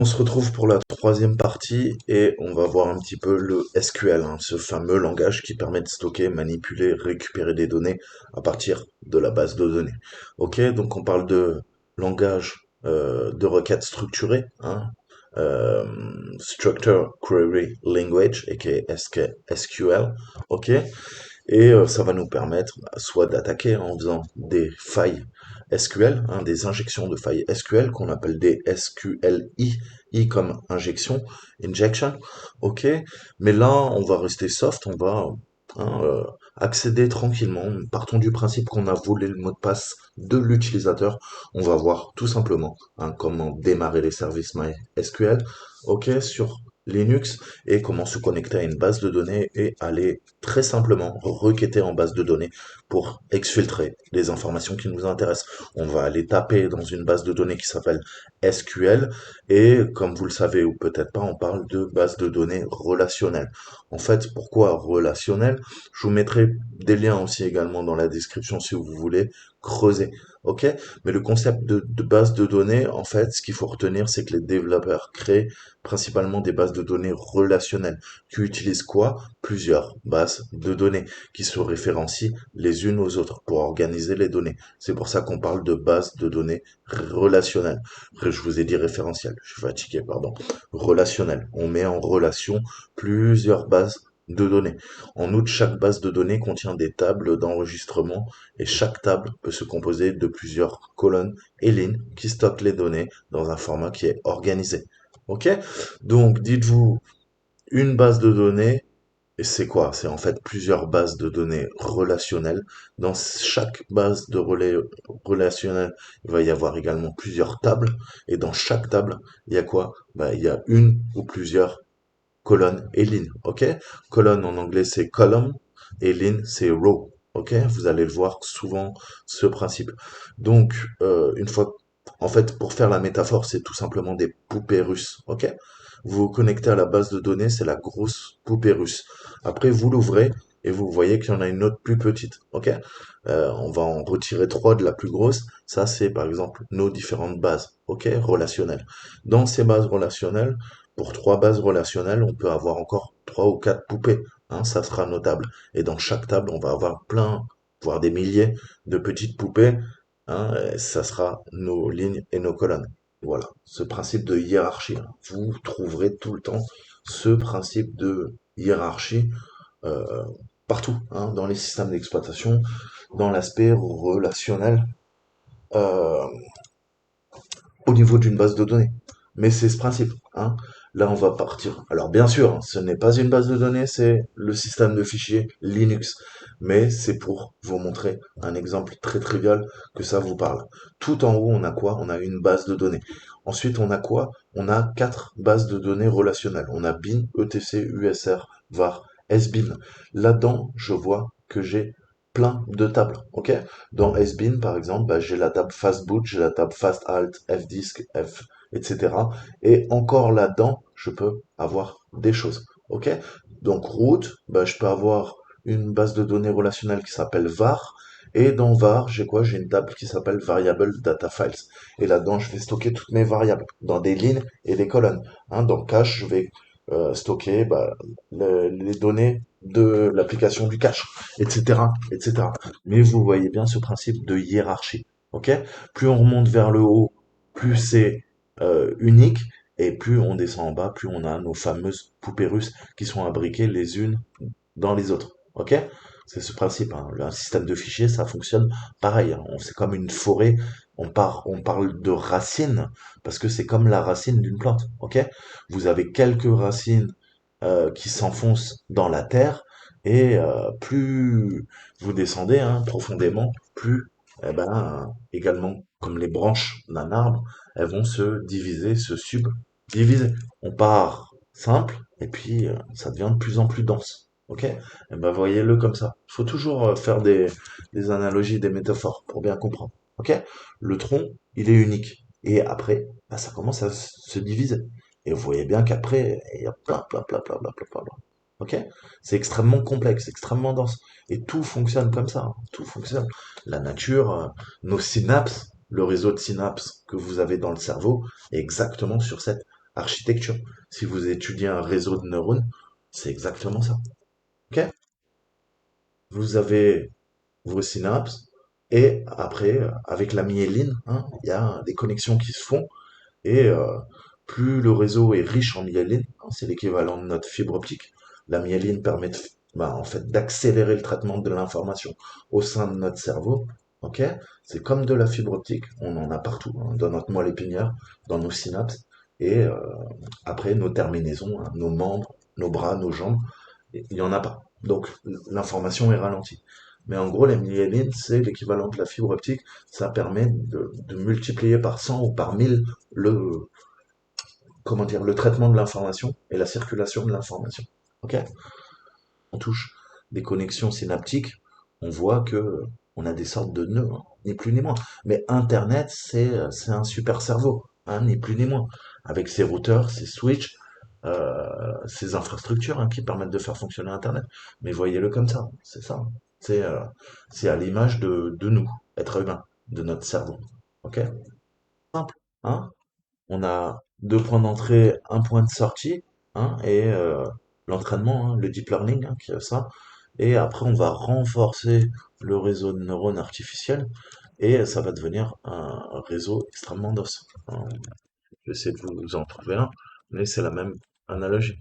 On se retrouve pour la troisième partie et on va voir un petit peu le SQL, ce fameux langage qui permet de stocker, manipuler, récupérer des données à partir de la base de données. Ok, donc on parle de langage de requête structurée, euh, Structure Query Language, aka SQL, ok, et ça va nous permettre soit d'attaquer en faisant des failles SQL, des injections de failles SQL qu'on appelle des SQLI, I comme injection, injection, ok. Mais là, on va rester soft, on va hein, euh, accéder tranquillement. Partons du principe qu'on a volé le mot de passe de l'utilisateur. On va voir tout simplement comment démarrer les services MySQL, ok, sur Linux et comment se connecter à une base de données et aller très simplement requêter en base de données pour exfiltrer les informations qui nous intéressent. On va aller taper dans une base de données qui s'appelle SQL et comme vous le savez ou peut-être pas, on parle de base de données relationnelle. En fait, pourquoi relationnelle? Je vous mettrai des liens aussi également dans la description si vous voulez creuser. Ok? Mais le concept de base de données, en fait, ce qu'il faut retenir, c'est que les développeurs créent principalement des bases de données relationnelles qui utilisent quoi? Plusieurs bases de données qui se référencient les unes aux autres pour organiser les données. C'est pour ça qu'on parle de base de données relationnelles. Après, je vous ai dit référentiel, je suis fatigué, pardon. Relationnel. On met en relation plusieurs bases de données. En outre, chaque base de données contient des tables d'enregistrement et chaque table peut se composer de plusieurs colonnes et lignes qui stockent les données dans un format qui est organisé. Ok? Donc, dites-vous, une base de données, et c'est quoi? C'est en fait plusieurs bases de données relationnelles. Dans chaque base de relais relationnelle, il va y avoir également plusieurs tables. Et dans chaque table, il y a quoi? Bah, il y a une ou plusieurs colonnes et lignes. Ok? Colonne en anglais c'est column et ligne c'est row. Ok? Vous allez le voir souvent ce principe. Donc, une fois, en fait, pour faire la métaphore, c'est tout simplement des poupées russes. Ok? Vous vous connectez à la base de données, c'est la grosse poupée russe. Après, vous l'ouvrez et vous voyez qu'il y en a une autre plus petite. Ok? On va en retirer trois de la plus grosse. Ça, c'est par exemple nos différentes bases. Ok? Relationnelles. Dans ces bases relationnelles, pour trois bases relationnelles, on peut avoir encore trois ou quatre poupées. Ça sera notable. Et dans chaque table, on va avoir plein, voire des milliers de petites poupées. Et ça sera nos lignes et nos colonnes. Voilà, ce principe de hiérarchie. Vous trouverez tout le temps ce principe de hiérarchie euh, partout, dans les systèmes d'exploitation, dans l'aspect relationnel, euh, au niveau d'une base de données. Mais c'est ce principe. Là, on va partir. Alors, bien sûr, ce n'est pas une base de données, c'est le système de fichiers Linux. Mais c'est pour vous montrer un exemple très trivial que ça vous parle. Tout en haut, on a quoi? On a une base de données. Ensuite, on a quoi? On a quatre bases de données relationnelles. On a bin, etc, usr, var, sbin. Là-dedans, je vois que j'ai plein de tables, ok? Dans SBIN, par exemple, bah, j'ai la table fastboot, j'ai la table fastalt, fdisk, f, etc. Et encore là-dedans, je peux avoir des choses, ok? Donc root, bah, je peux avoir une base de données relationnelle qui s'appelle var. Et dans var, j'ai quoi? J'ai une table qui s'appelle variable data files. Et là-dedans, je vais stocker toutes mes variables dans des lignes et des colonnes. Dans cache, je vais stocker bah, les données de l'application du cache, etc., etc. Mais vous voyez bien ce principe de hiérarchie. Ok? Plus on remonte vers le haut, plus c'est unique, et plus on descend en bas, plus on a nos fameuses poupées russes qui sont imbriquées les unes dans les autres. Ok? C'est ce principe. Un système de fichiers, ça fonctionne pareil. C'est comme une forêt. On parle de racines parce que c'est comme la racine d'une plante. Ok? Vous avez quelques racines qui s'enfoncent dans la terre et plus vous descendez profondément, plus également comme les branches d'un arbre, elles vont se diviser, se subdiviser. On part simple et puis ça devient de plus en plus dense. Ok? Et ben voyez-le comme ça. Il faut toujours faire des analogies, des métaphores pour bien comprendre. Ok? Le tronc, il est unique. Et après, bah, ça commence à se diviser. Et vous voyez bien qu'après, il y a plein, plein, plein, plein, plein, plein, plein, plein. Ok? C'est extrêmement complexe, extrêmement dense. Et tout fonctionne comme ça. Tout fonctionne. La nature, nos synapses, le réseau de synapses que vous avez dans le cerveau est exactement sur cette architecture. Si vous étudiez un réseau de neurones, c'est exactement ça. Ok? Vous avez vos synapses et après, avec la myéline, hein, il y a des connexions qui se font et plus le réseau est riche en myéline, hein, c'est l'équivalent de notre fibre optique. La myéline permet en fait, d'accélérer le traitement de l'information au sein de notre cerveau. Ok? C'est comme de la fibre optique, on en a partout, hein, dans notre moelle épinière, dans nos synapses, et après nos terminaisons, hein, nos membres, nos bras, nos jambes, il n'y en a pas. Donc l'information est ralentie. Mais en gros, la myéline, c'est l'équivalent de la fibre optique. Ça permet de multiplier par 100 ou par 1000 le, comment dire, le traitement de l'information et la circulation de l'information. Ok? On touche des connexions synaptiques, on voit que on a des sortes de nœuds, hein, ni plus ni moins. Mais Internet, c'est un super cerveau, hein, ni plus ni moins. Avec ses routeurs, ses switches, ces infrastructures, hein, qui permettent de faire fonctionner Internet. Mais voyez-le comme ça, c'est ça. C'est c'est à l'image de nous, êtres humains, de notre cerveau. Ok? Simple, hein? On a deux points d'entrée, un point de sortie, hein, et l'entraînement, hein, le deep learning, hein, qui a ça. Et après, on va renforcer le réseau de neurones artificiels et ça va devenir un réseau extrêmement dense, hein. Je vais essayer de vous en trouver un, mais c'est la même analogie.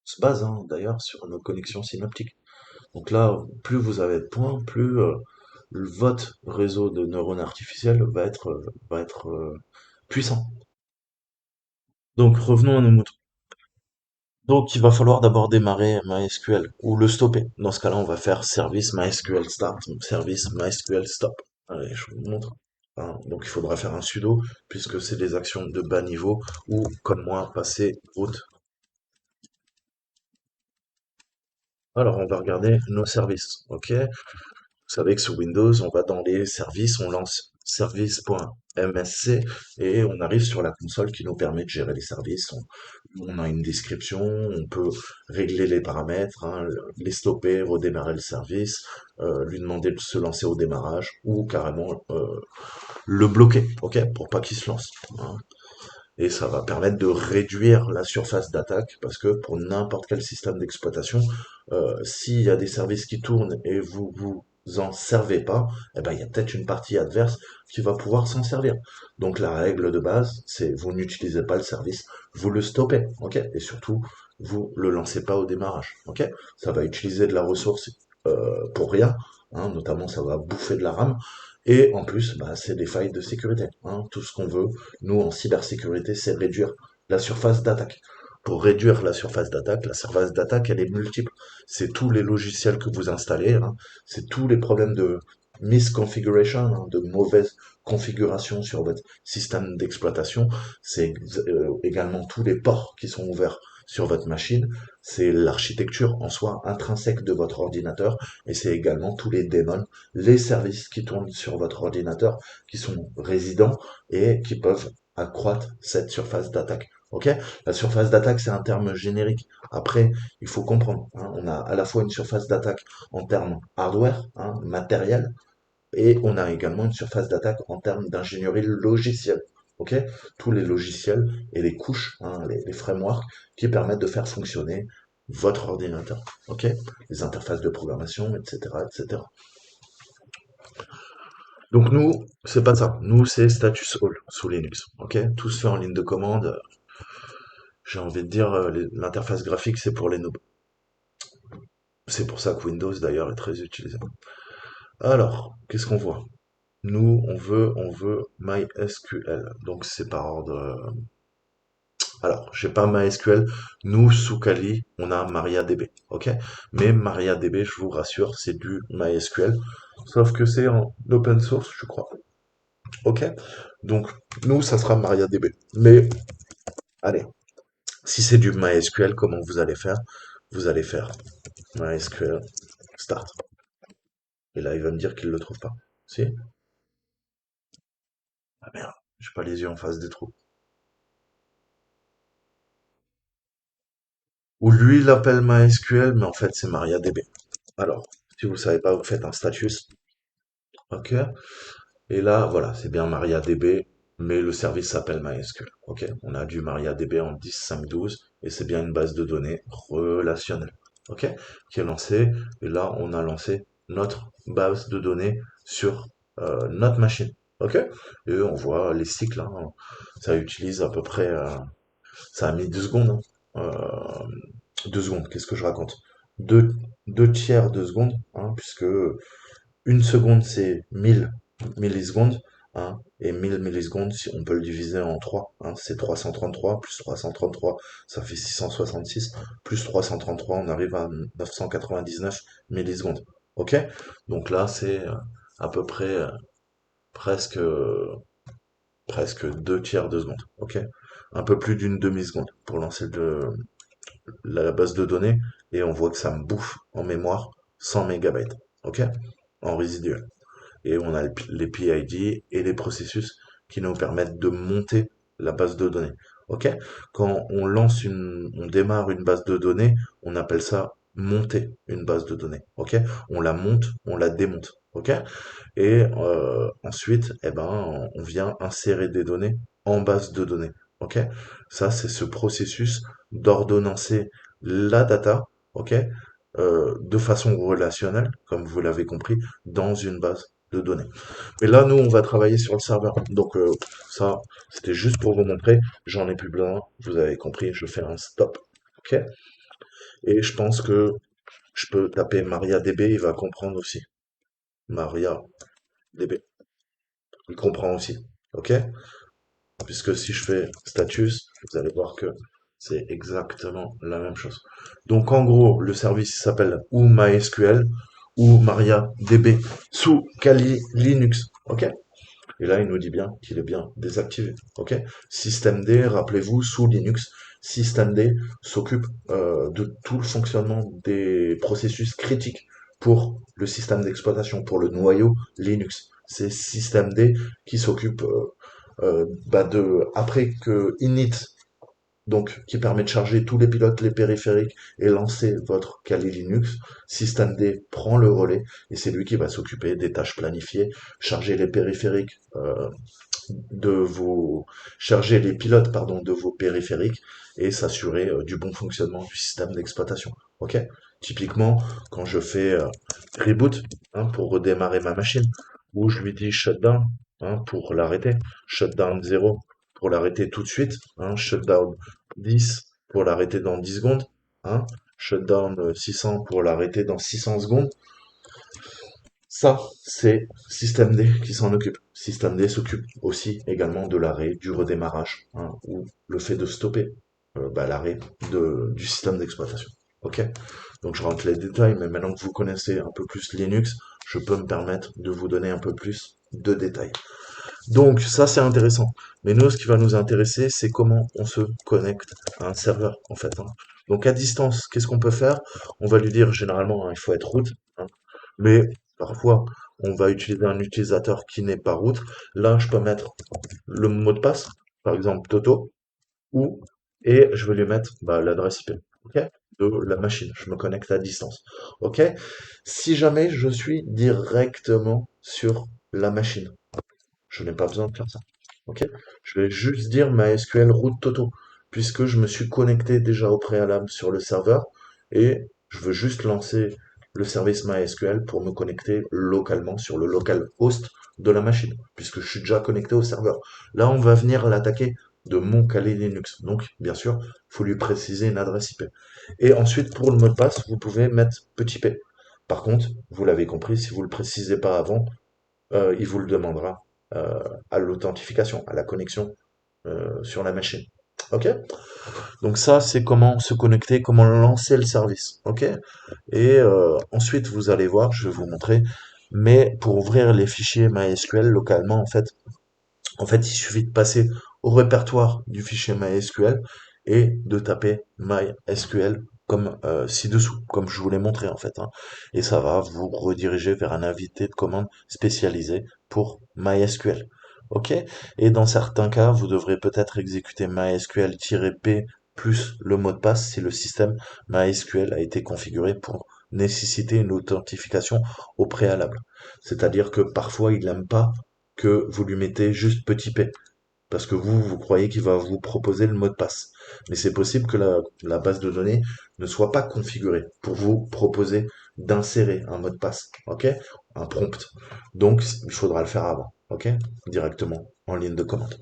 On se base, hein, d'ailleurs sur nos connexions synaptiques. Donc là, plus vous avez de points, plus votre réseau de neurones artificiels va être puissant. Donc revenons à nos moutons. Donc il va falloir d'abord démarrer MySQL ou le stopper. Dans ce cas-là, on va faire service MySQL start, service MySQL stop. Allez, je vous montre. Hein, donc il faudra faire un sudo puisque c'est des actions de bas niveau ou comme moi passer route. Alors on va regarder nos services. Ok, vous savez que sous Windows, on va dans les services, on lance service.msc et on arrive sur la console qui nous permet de gérer les services. On a une description, on peut régler les paramètres, hein, les stopper, redémarrer le service, lui demander de se lancer au démarrage ou carrément le bloquer, ok, pour pas qu'il se lance, hein. Et ça va permettre de réduire la surface d'attaque parce que pour n'importe quel système d'exploitation, s'il y a des services qui tournent et vous en servez pas, eh ben, il y a peut-être une partie adverse qui va pouvoir s'en servir. Donc la règle de base, c'est vous n'utilisez pas le service, vous le stoppez, ok? Et surtout, vous le lancez pas au démarrage, ok? Ça va utiliser de la ressource pour rien, hein, notamment ça va bouffer de la RAM. Et en plus, bah, c'est des failles de sécurité, hein. Tout ce qu'on veut, nous, en cybersécurité, c'est réduire la surface d'attaque. Pour réduire la surface d'attaque, elle est multiple. C'est tous les logiciels que vous installez, hein. C'est tous les problèmes de misconfiguration, hein, de mauvaise configuration sur votre système d'exploitation. C'est également tous les ports qui sont ouverts sur votre machine. C'est l'architecture en soi intrinsèque de votre ordinateur. Et c'est également tous les démons, les services qui tournent sur votre ordinateur, qui sont résidents et qui peuvent accroître cette surface d'attaque. Ok? La surface d'attaque, c'est un terme générique. Après, il faut comprendre, hein, on a à la fois une surface d'attaque en termes hardware, hein, matériel, et on a également une surface d'attaque en termes d'ingénierie logicielle. Ok? Tous les logiciels et les couches, hein, les frameworks qui permettent de faire fonctionner votre ordinateur. Ok? Les interfaces de programmation, etc., etc. Donc nous, c'est pas ça. Nous, c'est status all sous Linux. Ok? Tout se fait en ligne de commande. J'ai envie de dire, l'interface graphique, c'est pour les noobs. C'est pour ça que Windows, d'ailleurs, est très utilisé. Alors, qu'est-ce qu'on voit? Nous, on veut MySQL. Donc, c'est par ordre. Alors, j'ai pas MySQL. Nous, sous Kali, on a MariaDB. Ok? Mais MariaDB, je vous rassure, c'est du MySQL. Sauf que c'est en open source, je crois. Ok? Donc, nous, ça sera MariaDB. Mais, allez, si c'est du MySQL, comment vous allez faire? Vous allez faire MySQL start. Et là, il va me dire qu'il le trouve pas. Si? Ah merde, j'ai pas les yeux en face des trous. Ou lui, il l'appelle MySQL, mais en fait, c'est MariaDB. Alors, Si vous savez pas, vous faites un status. OK? Et là, voilà, c'est bien MariaDB, mais le service s'appelle MySQL. OK? On a du MariaDB en 10.5.12 et c'est bien une base de données relationnelle. OK? Qui est lancée. Et là, on a lancé notre base de données sur notre machine. OK? Et on voit les cycles, hein. Ça utilise à peu près, ça a mis 2 secondes, hein. 2 secondes, qu'est-ce que je raconte? Deux tiers de seconde, hein, puisque une seconde, c'est 1000 millisecondes, hein, et 1000 millisecondes, si on peut le diviser en 3, hein, c'est 333, plus 333, ça fait 666, plus 333, on arrive à 999 millisecondes. Ok? Donc là, c'est à peu près presque, presque 2 tiers de seconde. Ok? Un peu plus d'une demi-seconde pour lancer la base de données, et on voit que ça me bouffe en mémoire 100 mégabytes. Ok? En résiduel. Et on a les PID et les processus qui nous permettent de monter la base de données. Ok? Quand on démarre une base de données, on appelle ça monter une base de données. Ok? On la monte, on la démonte. Ok? Et ensuite, eh ben, on vient insérer des données en base de données. Ok? Ça, c'est ce processus d'ordonnancer la data, ok? De façon relationnelle, comme vous l'avez compris, dans une base de données. Mais là, nous, on va travailler sur le serveur. Donc ça, c'était juste pour vous montrer. J'en ai plus besoin. Vous avez compris, je fais un stop. Ok? Et je pense que je peux taper MariaDB, il va comprendre aussi. MariaDB, il comprend aussi. Ok? Puisque si je fais status, vous allez voir que c'est exactement la même chose. Donc en gros, le service s'appelle ou MySQL ou MariaDB sous Kali Linux. Ok? Et là, il nous dit bien qu'il est bien désactivé. Ok? Systemd, rappelez-vous, sous Linux, Systemd s'occupe de tout le fonctionnement des processus critiques pour le système d'exploitation, pour le noyau Linux. C'est Systemd qui s'occupe après que init, donc qui permet de charger tous les pilotes, les périphériques et lancer votre Kali Linux, systemd prend le relais et c'est lui qui va s'occuper des tâches planifiées, charger les périphériques de vos charger les pilotes pardon de vos périphériques et s'assurer du bon fonctionnement du système d'exploitation. Ok? Typiquement, quand je fais reboot, hein, pour redémarrer ma machine, ou je lui dis shutdown, hein, pour l'arrêter, shutdown 0 pour l'arrêter tout de suite, hein, shutdown 10 pour l'arrêter dans 10 secondes, hein, shutdown 600 pour l'arrêter dans 600 secondes. Ça, c'est systemd qui s'en occupe. Systemd s'occupe aussi également de l'arrêt, du redémarrage, hein, ou le fait de stopper l'arrêt du système d'exploitation. Ok? Donc je rentre les détails, mais maintenant que vous connaissez un peu plus Linux, je peux me permettre de vous donner un peu plus de détails. Donc ça c'est intéressant. Mais nous, ce qui va nous intéresser, c'est comment on se connecte à un serveur, en fait, hein. Donc à distance, qu'est-ce qu'on peut faire? On va lui dire généralement, hein, il faut être root, hein. Mais parfois, on va utiliser un utilisateur qui n'est pas root. Là, je peux mettre le mot de passe, par exemple Toto, ou et je vais lui mettre l'adresse IP, ok, de la machine. Je me connecte à distance, ok. Si jamais je suis directement sur la machine, je n'ai pas besoin de faire ça. Ok? Je vais juste dire MySQL root Toto, puisque je me suis connecté déjà au préalable sur le serveur et je veux juste lancer le service MySQL pour me connecter localement sur le local host de la machine, puisque je suis déjà connecté au serveur. Là, on va venir l'attaquer de mon Kali Linux. Donc, bien sûr, il faut lui préciser une adresse IP. Et ensuite, pour le mot de passe, vous pouvez mettre petit p. Par contre, vous l'avez compris, si vous le précisez pas avant, il vous le demandera à l'authentification, à la connexion sur la machine. Ok? Donc ça, c'est comment se connecter, comment lancer le service. Ok? Et ensuite, vous allez voir, je vais vous montrer. Mais pour ouvrir les fichiers MySQL localement, en fait, il suffit de passer au répertoire du fichier MySQL et de taper MySQL comme ci-dessous, comme je vous l'ai montré en fait, hein. Et ça va vous rediriger vers un invité de commande spécialisé pour MySQL. Ok? Et dans certains cas, vous devrez peut-être exécuter MySQL-p plus le mot de passe si le système MySQL a été configuré pour nécessiter une authentification au préalable. C'est-à-dire que parfois, il n'aime pas que vous lui mettez juste petit p, parce que vous croyez qu'il va vous proposer le mot de passe. Mais c'est possible que la base de données ne soit pas configurée pour vous proposer d'insérer un mot de passe, ok? Un prompt. Donc, il faudra le faire avant, ok? Directement en ligne de commande.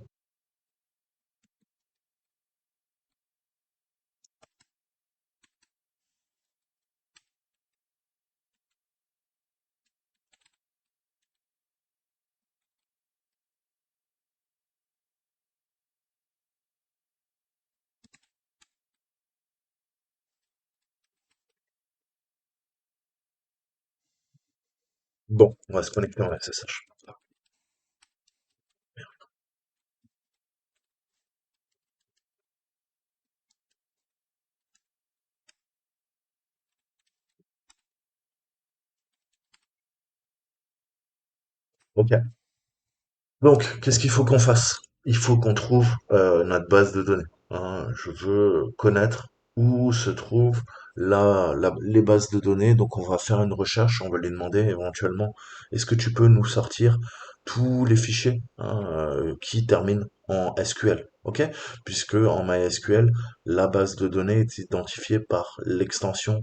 Bon, on va se connecter en SSH. Ok. Donc, qu'est-ce qu'il faut qu'on fasse? Il faut qu'on trouve notre base de données, hein. Je veux connaître où se trouvent les bases de données. Donc, on va faire une recherche. On va lui demander éventuellement, est-ce que tu peux nous sortir tous les fichiers, hein, qui terminent en SQL, ok? Puisque en MySQL, la base de données est identifiée par l'extension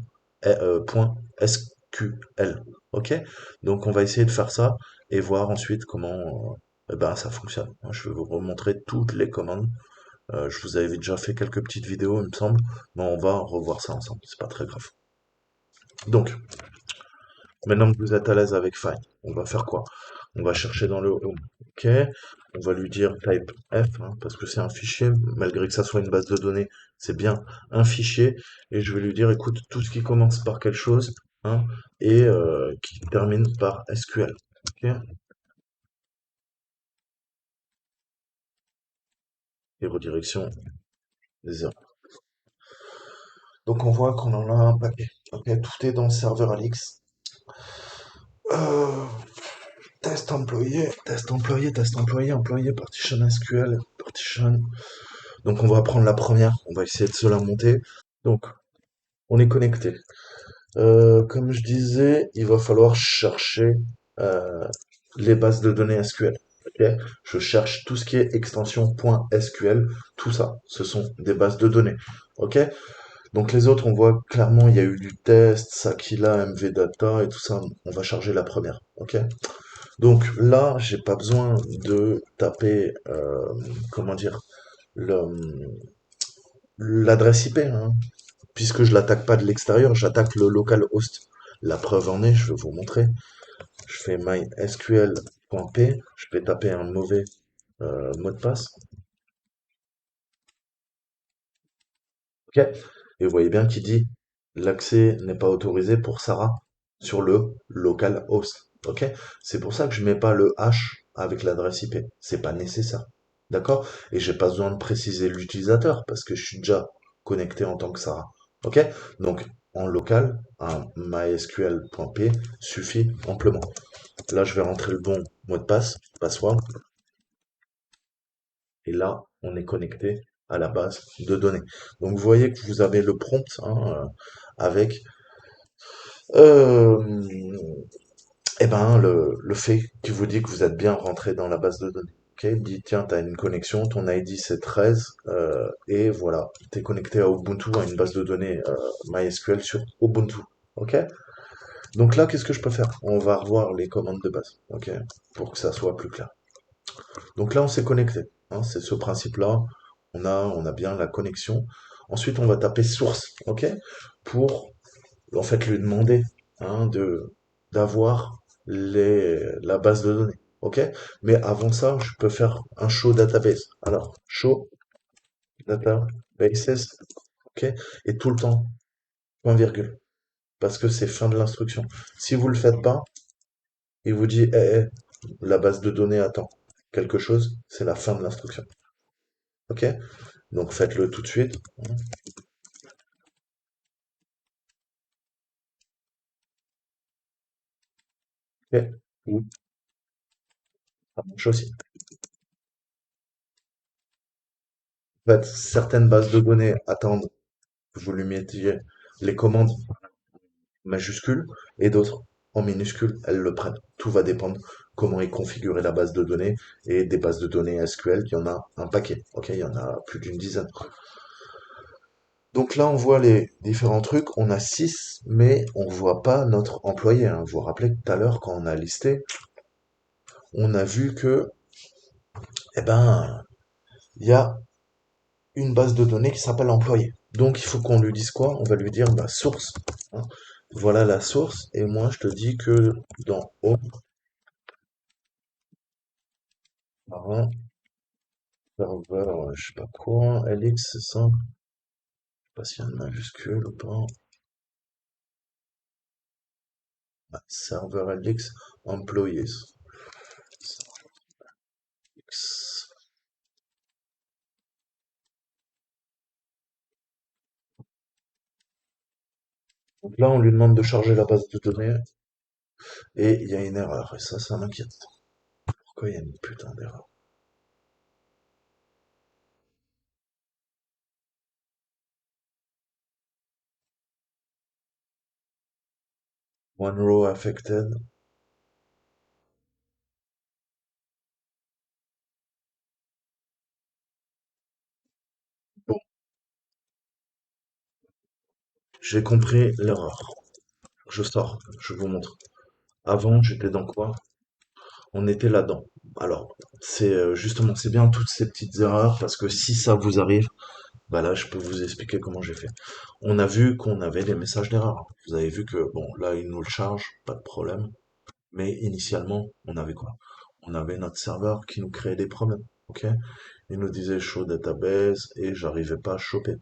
.SQL, ok? Donc, on va essayer de faire ça et voir ensuite comment ben, ça fonctionne. Je vais vous remontrer toutes les commandes. Je vous avais déjà fait quelques petites vidéos, il me semble, mais on va revoir ça ensemble, c'est pas très grave. Donc, maintenant que vous êtes à l'aise avec Find, on va faire quoi? On va chercher dans le home. Ok, on va lui dire type F, hein, parce que c'est un fichier, malgré que ça soit une base de données, c'est bien un fichier, et je vais lui dire, écoute, tout ce qui commence par quelque chose, hein, et qui termine par SQL. Ok, et redirection 0. Donc on voit qu'on en a un paquet. Ok, tout est dans le serveur Alix. Euh, test employé, employé, partition SQL, partition. Donc on va prendre la première, on va essayer de se la monter. Donc on est connecté. Comme je disais, il va falloir chercher euh, les bases de données SQL. Ok, je cherche tout ce qui est extension .SQL, tout ça, ce sont des bases de données. Ok, donc les autres, on voit clairement, il y a eu du test, Sakila, MVData et tout ça. On va charger la première, ok? Donc là, j'ai pas besoin de taper, comment dire, le- l'adresse IP, hein, puisque je l'attaque pas de l'extérieur, j'attaque le localhost. La preuve en est, je vais vous montrer. Je fais mysql.p, je vais taper un mauvais mot de passe, ok? Et vous voyez bien qu'il dit l'accès n'est pas autorisé pour Sarah sur le localhost, ok? C'est pour ça que je mets pas le H avec l'adresse IP. C'est pas nécessaire, d'accord? Et j'ai pas besoin de préciser l'utilisateur parce que je suis déjà connecté en tant que Sarah, ok? Donc en local, un mysql.p suffit amplement. Là, je vais rentrer le bon mot de passe, password, et là, on est connecté à la base de données. Donc, vous voyez que vous avez le prompt, hein, avec euh, eh ben, le fait qui vous dit que vous êtes bien rentré dans la base de données. Ok, il dit, tiens, tu as une connexion, ton ID c'est 13, et voilà, tu es connecté à Ubuntu, à une base de données MySQL sur Ubuntu. Ok, donc là, qu'est-ce que je peux faire? On va revoir les commandes de base, ok, pour que ça soit plus clair. Donc là, on s'est connecté, hein, c'est ce principe-là. On a bien la connexion. Ensuite, on va taper source, ok, pour en fait lui demander, hein, d'avoir la base de données, ok. Mais avant ça, je peux faire un show database. Alors, show databases, ok, et tout le temps point virgule, parce que c'est fin de l'instruction. Si vous le faites pas, il vous dit, la base de données attend quelque chose, c'est la fin de l'instruction, ok. Donc faites-le tout de suite. Ok. Ou ça marche aussi. En fait, certaines bases de données attendent que vous lui mettiez les commandes majuscule et d'autres en minuscule. Elles le prennent. Tout va dépendre comment est configurée la base de données et des bases de données SQL, il y en a un paquet. Ok, il y en a plus d'une dizaine. Donc là, on voit les différents trucs. On a 6, mais on voit pas notre employé, hein. Vous vous rappelez que tout à l'heure, quand on a listé, on a vu que, eh ben, il y a une base de données qui s'appelle employé. Donc il faut qu'on lui dise quoi? On va lui dire bah, source, hein. Voilà la source. Et moi, je te dis que dans home, marin, serveur, je sais pas quoi, LX, c'est ça? Je sais pas s'il y a une majuscule ou pas. Ah, serveur LX, employees. Donc là, on lui demande de charger la base de données et il y a une erreur. Et ça m'inquiète. Pourquoi il y a une putain d'erreur? One row affected. Bon, j'ai compris l'erreur. Je sors, je vous montre. Avant, j'étais dans quoi? On était là-dedans. Alors, c'est justement, c'est bien toutes ces petites erreurs parce que si ça vous arrive, bah là, je peux vous expliquer comment j'ai fait. On a vu qu'on avait des messages d'erreur. Vous avez vu que, bon, là, il nous le charge, pas de problème. Mais initialement, on avait quoi? On avait notre serveur qui nous créait des problèmes. Ok? Il nous disait show database et j'arrivais pas à choper.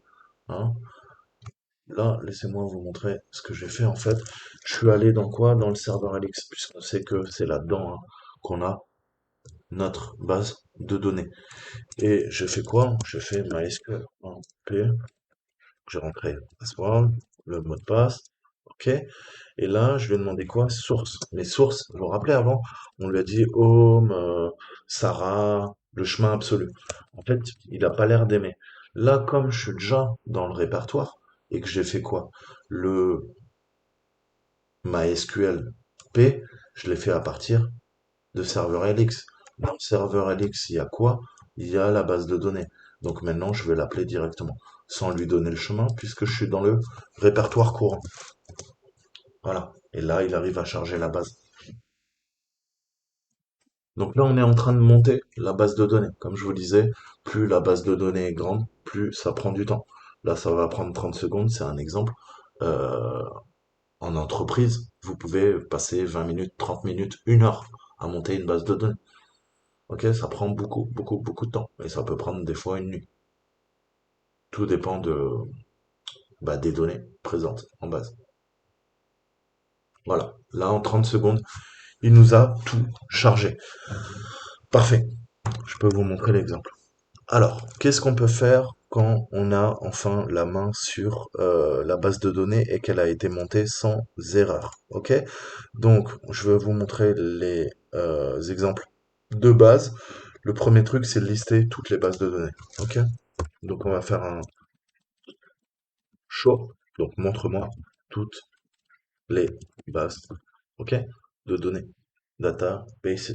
Hein? Là, laissez-moi vous montrer ce que j'ai fait en fait. Je suis allé dans quoi? Dans le serveur Alex, puisqu'on sait que c'est là-dedans hein, qu'on a notre base de données. Et j'ai fait quoi? J'ai fait MySQL. P, j'ai rentré password, le mot de passe, ok. Et là, je lui ai demandé quoi? Source. Les sources, vous vous rappelez avant, on lui a dit home, Sarah, le chemin absolu. En fait, il n'a pas l'air d'aimer. Là, comme je suis déjà dans le répertoire et que j'ai fait quoi? Le MySQL P, je l'ai fait à partir de serveur LX. Dans le serveur LX, il y a quoi? Il y a la base de données. Donc maintenant, je vais l'appeler directement, sans lui donner le chemin, puisque je suis dans le répertoire courant. Voilà. Et là, il arrive à charger la base. Donc là, on est en train de monter la base de données. Comme je vous disais, plus la base de données est grande, plus ça prend du temps. Là, ça va prendre 30 secondes, c'est un exemple. Euh, En entreprise, vous pouvez passer 20 minutes, 30 minutes, 1 heure à monter une base de données. Ok, ça prend beaucoup, beaucoup, beaucoup de temps. Et ça peut prendre des fois une nuit. Tout dépend des données présentes en base. Voilà. Là, en 30 secondes, il nous a tout chargé. Parfait. Je peux vous montrer l'exemple. Alors, qu'est-ce qu'on peut faire quand on a enfin la main sur la base de données et qu'elle a été montée sans erreur? Ok? Donc, je vais vous montrer les exemples de base. Le premier truc, c'est de lister toutes les bases de données. Ok? Donc, on va faire un show. Donc, montre-moi toutes les bases. Ok? De données. Databases.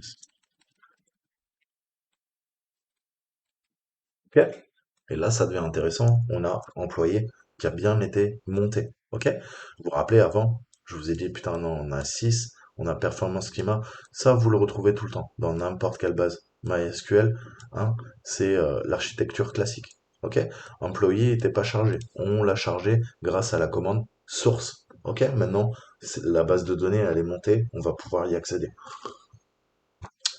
Ok? Et là, ça devient intéressant. On a employé qui a bien été monté. Ok? Vous vous rappelez avant, je vous ai dit, putain, non, on a 6, on a performance schema. Ça, vous le retrouvez tout le temps dans n'importe quelle base. MySQL, hein, c'est l'architecture classique. Ok? Employé n'était pas chargé. On l'a chargé grâce à la commande source. Ok? Maintenant, la base de données, elle est montée. On va pouvoir y accéder.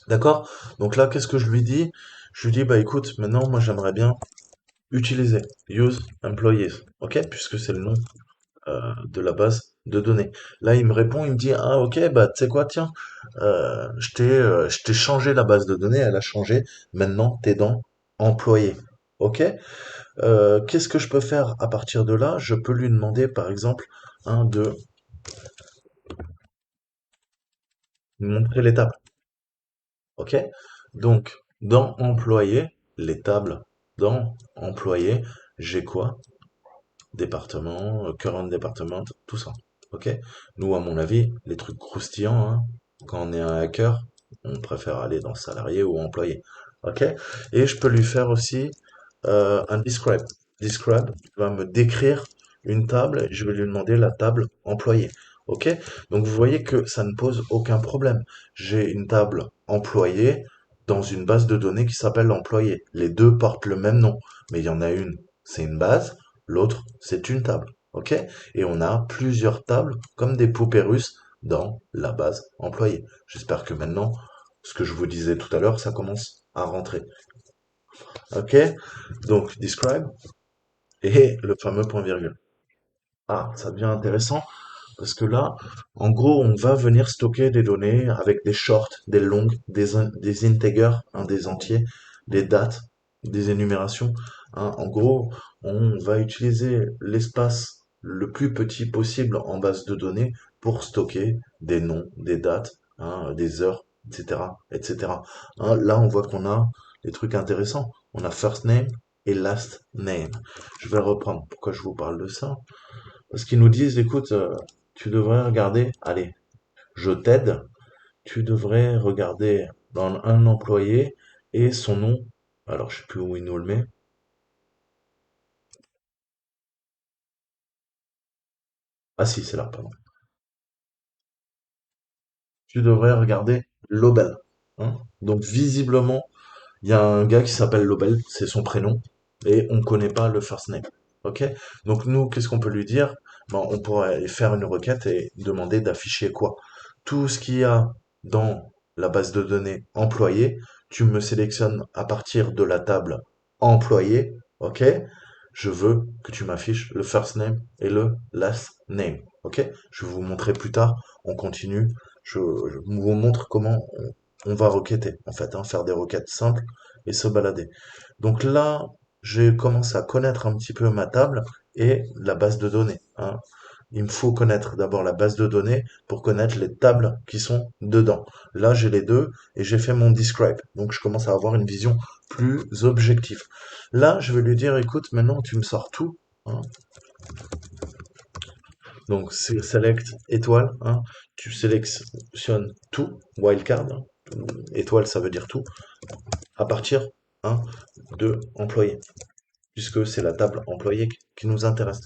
D'accord? Donc là, qu'est-ce que je lui dis? Je lui dis, bah écoute, maintenant, moi, j'aimerais bien utiliser use employees, ok, puisque c'est le nom de la base de données. Là, il me répond, il me dit, ah ok, bah tu sais quoi, tiens, je t'ai changé la base de données, elle a changé, maintenant t'es dans employé, ok. Qu'est-ce que je peux faire à partir de là? Je peux lui demander, par exemple, de montrer les tables, ok. Donc, dans employé, les tables, dans employé, j'ai quoi? Département, current département, tout ça. Ok? Nous, à mon avis, les trucs croustillants, hein, quand on est un hacker, on préfère aller dans salarié ou employé. Ok? Et je peux lui faire aussi un describe. Describe va me décrire une table et je vais lui demander la table employée. Ok? Donc vous voyez que ça ne pose aucun problème. J'ai une table employée dans une base de données qui s'appelle employé. Les deux portent le même nom, mais il y en a une, c'est une base, l'autre, c'est une table. Ok? Et on a plusieurs tables comme des poupées russes dans la base employée. J'espère que maintenant, ce que je vous disais tout à l'heure, ça commence à rentrer. Ok? Donc, describe et le fameux point virgule. Ah, ça devient intéressant parce que là, en gros, on va venir stocker des données avec des shorts, des longues, des integers, hein, des entiers, des dates, des énumérations. Hein. En gros, on va utiliser l'espace le plus petit possible en base de données pour stocker des noms, des dates, hein, des heures, etc., etc. Hein, là, on voit qu'on a des trucs intéressants. On a first name et last name. Je vais reprendre. Pourquoi je vous parle de ça? Parce qu'ils nous disent, écoute, tu devrais regarder, allez, je t'aide, tu devrais regarder dans un employé et son nom. Alors, je sais plus où il nous le met. Ah si, c'est là, pardon. Tu devrais regarder Lobel. Hein. Donc, visiblement, il y a un gars qui s'appelle Lobel, c'est son prénom, et on connaît pas le first name. Ok? Donc nous, qu'est-ce qu'on peut lui dire? Ben, on pourrait faire une requête et demander d'afficher quoi? Tout ce qu'il y a dans la base de données employé, tu me sélectionnes à partir de la table employé, ok? Je veux que tu m'affiches le first name et le last name, ok? Je vais vous montrer plus tard, on continue, je vous montre comment on va requêter, en fait, hein, faire des requêtes simples et se balader. Donc là, j'ai commencé à connaître un petit peu ma table et la base de données. Hein. Il me faut connaître d'abord la base de données pour connaître les tables qui sont dedans. Là, j'ai les deux et j'ai fait mon describe. Donc, je commence à avoir une vision plus objective. Là, je vais lui dire, écoute, maintenant, tu me sors tout. Hein. Donc, c'est select étoile. Hein. Tu sélectionnes tout, wildcard. Hein. Étoile, ça veut dire tout. À partir hein, de employé. Puisque c'est la table employée qui nous intéresse.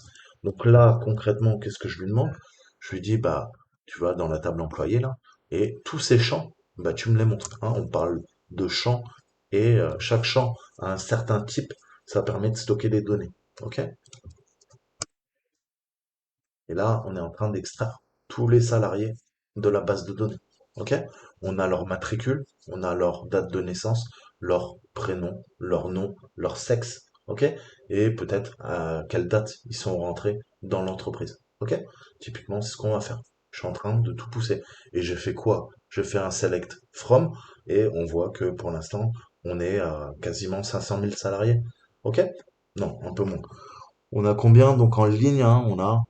Donc là, concrètement, qu'est-ce que je lui demande? Je lui dis, bah, tu vas dans la table employée là, et tous ces champs, bah, tu me les montres. Hein. On parle de champs, et chaque champ a un certain type, ça permet de stocker des données. Ok? Et là, on est en train d'extraire tous les salariés de la base de données. Ok? On a leur matricule, on a leur date de naissance, leur prénom, leur nom, leur sexe. Ok? Et peut-être à quelle date ils sont rentrés dans l'entreprise. Ok? Typiquement, c'est ce qu'on va faire. Je suis en train de tout pousser. Et je fais quoi? Je fais un select from et on voit que pour l'instant, on est à quasiment 500 000 salariés. Ok? Non, un peu moins. On a combien? Donc en ligne, hein, on a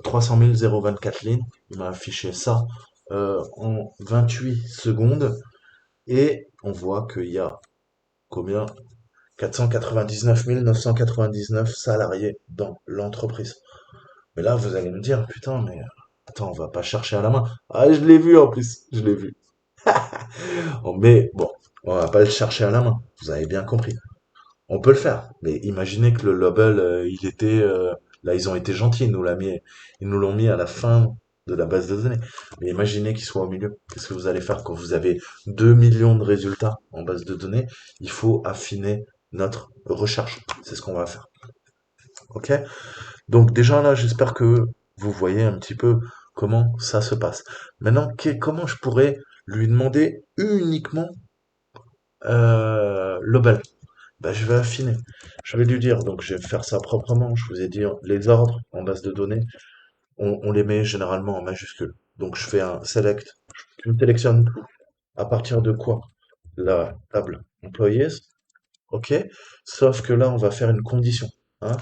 300 024 lignes. Il m'a affiché ça en 28 secondes. Et on voit qu'il y a combien? 499 999 salariés dans l'entreprise. Mais là, vous allez me dire, putain, mais attends, on va pas chercher à la main. Ah, je l'ai vu en plus, je l'ai vu. Oh, mais bon, on va pas le chercher à la main. Vous avez bien compris. On peut le faire, mais imaginez que le label, il était, là, ils ont été gentils, ils nous l'ont mis à la fin de la base de données. Mais imaginez qu'il soit au milieu. Qu'est-ce que vous allez faire quand vous avez 2 millions de résultats en base de données? Il faut affiner notre recherche. C'est ce qu'on va faire. Ok? Donc déjà là, j'espère que vous voyez un petit peu comment ça se passe. Maintenant, comment je pourrais lui demander uniquement label? Bah, je vais affiner. Je vais lui dire, donc je vais faire ça proprement. Je vous ai dit, les ordres en base de données, on les met généralement en majuscule. Donc je fais un select. Tu me sélectionnes à partir de quoi? La table employees. OK. Sauf que là, on va faire une condition. Hein.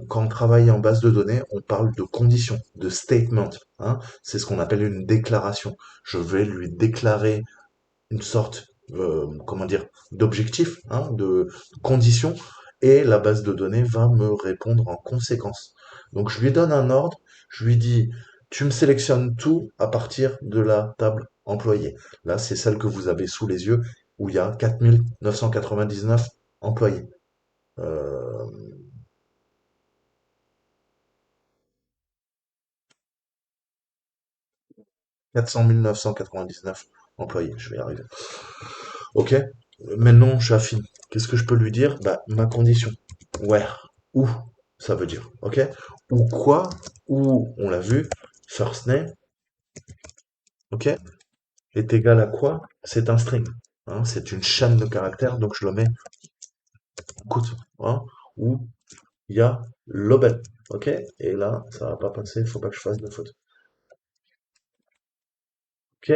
Quand on travaille en base de données, on parle de condition, de statement. Hein. C'est ce qu'on appelle une déclaration. Je vais lui déclarer une sorte, comment dire, d'objectif, hein, de condition, et la base de données va me répondre en conséquence. Donc je lui donne un ordre, Je lui dis, tu me sélectionnes tout à partir de la table employée. Là, c'est celle que vous avez sous les yeux, où il y a 4999 employés. Euh, 400 999 employés, je vais y arriver. Ok, maintenant j'affine. Qu'est-ce que je peux lui dire? Bah, ma condition. Where. Où, ça veut dire. Ok? Ou quoi? Ou, on l'a vu, first name, ok? Est égal à quoi? C'est un string. Hein, c'est une chaîne de caractères, donc je le mets en coûte. Hein, où il y a l'obel. Ok? Et là, ça va pas passer, il faut pas que je fasse de faute. Ok?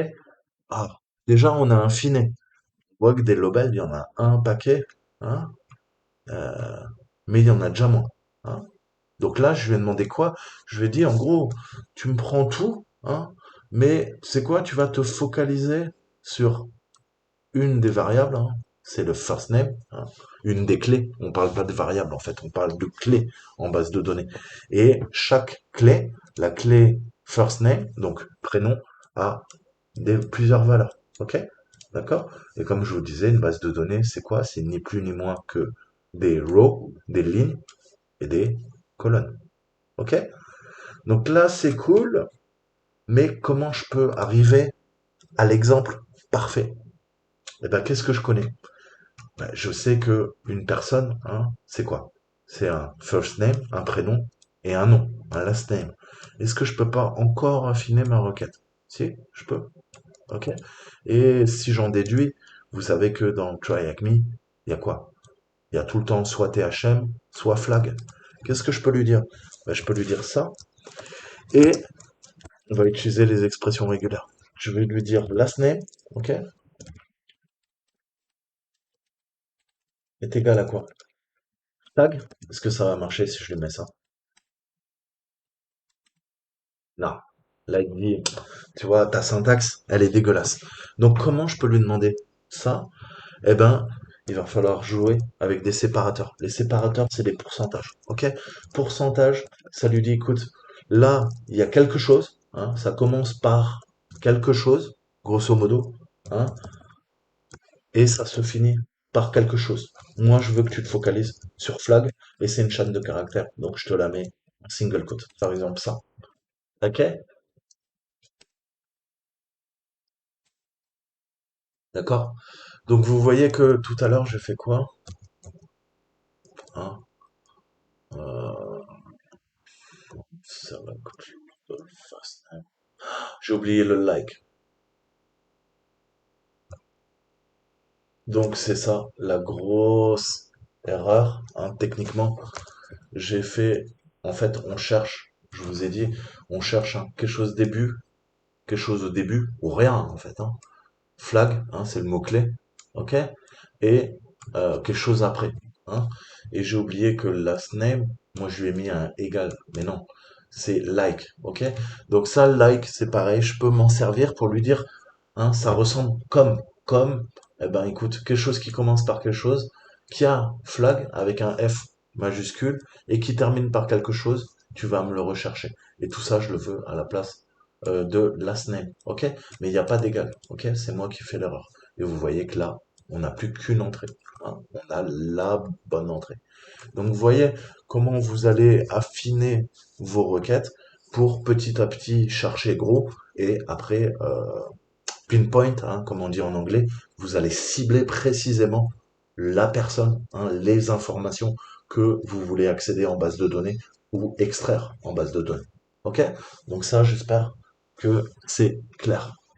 Ah, déjà, on a un finet. On voit que des lobels, il y en a un paquet. Hein, euh, mais il y en a déjà moins. Hein. Donc là, je lui ai demandé quoi? Je lui ai dit, en gros, tu me prends tout, hein, mais c'est quoi? Tu vas te focaliser sur une des variables, hein, c'est le first name, hein, une des clés. On parle pas de variables, en fait, on parle de clés en base de données. Et chaque clé, la clé first name, donc prénom, a plusieurs valeurs. Ok? D'accord? Et comme je vous disais, une base de données, c'est quoi? C'est ni plus ni moins que des rows, des lignes et des colonnes. Ok? Donc là, c'est cool, mais comment je peux arriver à l'exemple parfait? Eh ben, qu'est-ce que je connais? Ben, je sais que une personne, hein, c'est quoi? C'est un first name, un prénom et un nom, un last name. Est-ce que je peux pas encore affiner ma requête? Si, je peux. Ok? Et si j'en déduis, vous savez que dans Try Hack Me, il y a quoi? Il y a tout le temps soit THM, soit flag. Qu'est-ce que je peux lui dire? Ben, je peux lui dire ça et on va utiliser les expressions régulières. Je vais lui dire last name, ok, est égal à quoi? Tag? Est-ce que ça va marcher si je lui mets ça? Non. Là, il dit, tu vois, ta syntaxe, elle est dégueulasse. Donc, comment je peux lui demander ça? Eh ben, il va falloir jouer avec des séparateurs. Les séparateurs, c'est des pourcentages, ok? Pourcentage, ça lui dit, écoute, là, il y a quelque chose, hein, ça commence par quelque chose, grosso modo, hein, et ça se finit par quelque chose. Moi, je veux que tu te focalises sur flag et c'est une chaîne de caractères. Donc, je te la mets en single quote. Par exemple, ça. Ok? D'accord? Donc, vous voyez que tout à l'heure, j'ai fait quoi? Hein? Euh, ça va J'ai oublié le like. Donc, c'est ça, la grosse erreur, hein, techniquement. J'ai fait, en fait, on cherche, je vous ai dit, on cherche quelque chose début, quelque chose au début, ou rien, en fait, hein. Flag, hein, c'est le mot-clé, ok? Et quelque chose après, hein? Et j'ai oublié que last name, moi je lui ai mis un égal, mais non, c'est like, ok? Donc ça, like, c'est pareil, je peux m'en servir pour lui dire, hein, ça ressemble comme, eh ben écoute, quelque chose qui commence par quelque chose, qui a flag avec un F majuscule et qui termine par quelque chose, tu vas me le rechercher. Et tout ça, je le veux à la place de last name, ok? Mais il n'y a pas d'égal, ok? C'est moi qui fais l'erreur. Et vous voyez que là, on n'a plus qu'une entrée, hein. On a la bonne entrée. Donc vous voyez comment vous allez affiner vos requêtes pour petit à petit chercher gros et après pinpoint, hein, comme on dit en anglais, vous allez cibler précisément la personne, hein, les informations que vous voulez accéder en base de données ou extraire en base de données. Ok? Donc ça, j'espère que c'est clair.